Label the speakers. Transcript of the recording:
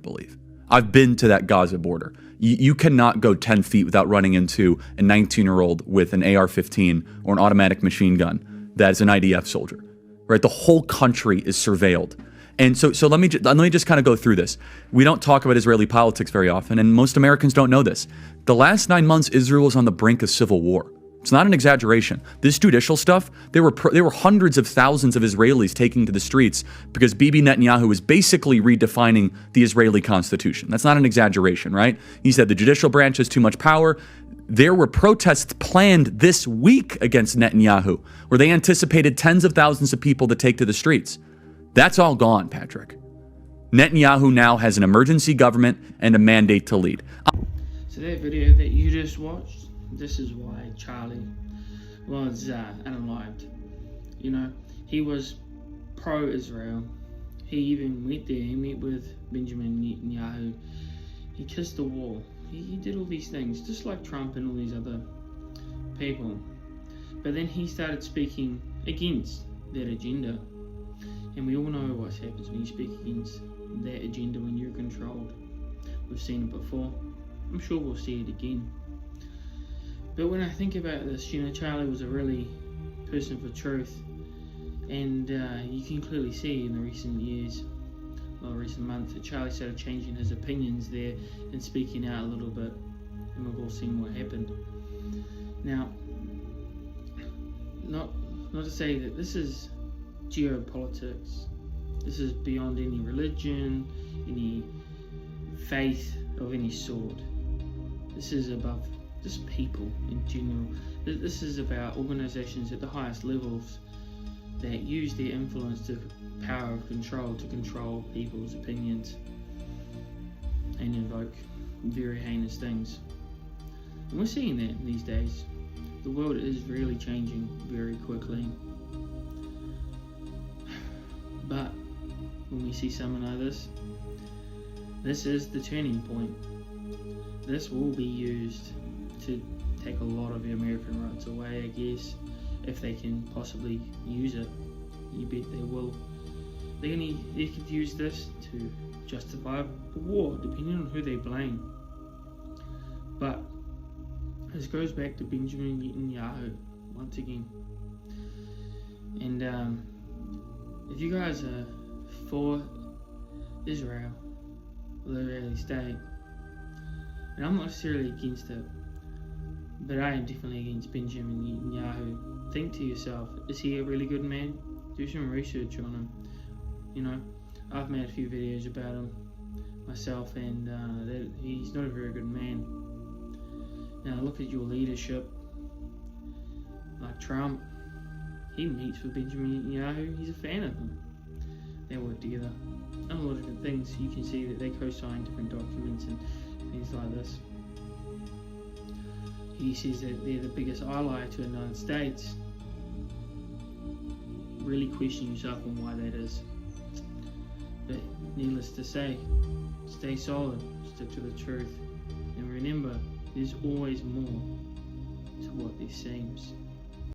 Speaker 1: believe. I've been to that Gaza border. You cannot go 10 feet without running into a 19-year-old with an AR-15 or an automatic machine gun that is an IDF soldier, right? The whole country is surveilled. And so let me just kind of go through this. We don't talk about Israeli politics very often, and most Americans don't know this. The last 9 months, Israel was on the brink of civil war. It's not an exaggeration. This judicial stuff, there were hundreds of thousands of Israelis taking to the streets because Bibi Netanyahu is basically redefining the Israeli constitution. That's not an exaggeration, right? He said the judicial branch has too much power. There were protests planned this week against Netanyahu, where they anticipated tens of thousands of people to take to the streets. That's all gone, Patrick. Netanyahu now has an emergency government and a mandate to lead.
Speaker 2: So that video that you just watched, this is why Charlie was unalived. You know, he was pro-Israel. He even went there. He met with Benjamin Netanyahu. He kissed the wall. He did all these things, just like Trump and all these other people. But then he started speaking against that agenda. And we all know what happens when you speak against that agenda when you're controlled. We've seen it before. I'm sure we'll see it again. But when I think about this, you know, Charlie was a really person for truth. And you can clearly see in the recent years, recent months, that Charlie started changing his opinions there and speaking out a little bit. And we've all seen what happened. Now, not to say that this is geopolitics. This is beyond any religion, any faith of any sort. This is above just people in general. This is about organizations at the highest levels that use their influence to power of control to control people's opinions and invoke very heinous things. And we're seeing that these days. The world is really changing very quickly. But when we see something like this is the turning point. This will be used to take a lot of the American rights away, I guess, if they can possibly use it. You bet they will. They could use this to justify a war, depending on who they blame. But this goes back to Benjamin Netanyahu once again. And if you guys are for Israel, the Israeli state, and I'm not necessarily against it, but I am definitely against Benjamin Netanyahu. Think to yourself, is he a really good man? Do some research on him. You know, I've made a few videos about him myself, and that he's not a very good man. Now look at your leadership, like Trump. He meets with Benjamin Netanyahu. He's a fan of him. They work together on a lot of different things. You can see that they co-sign different documents and things like this. He says that they're the biggest ally to the United States. Really question yourself on why that is. But needless to say, stay solid, stick to the truth, and remember, there's always more to what there seems.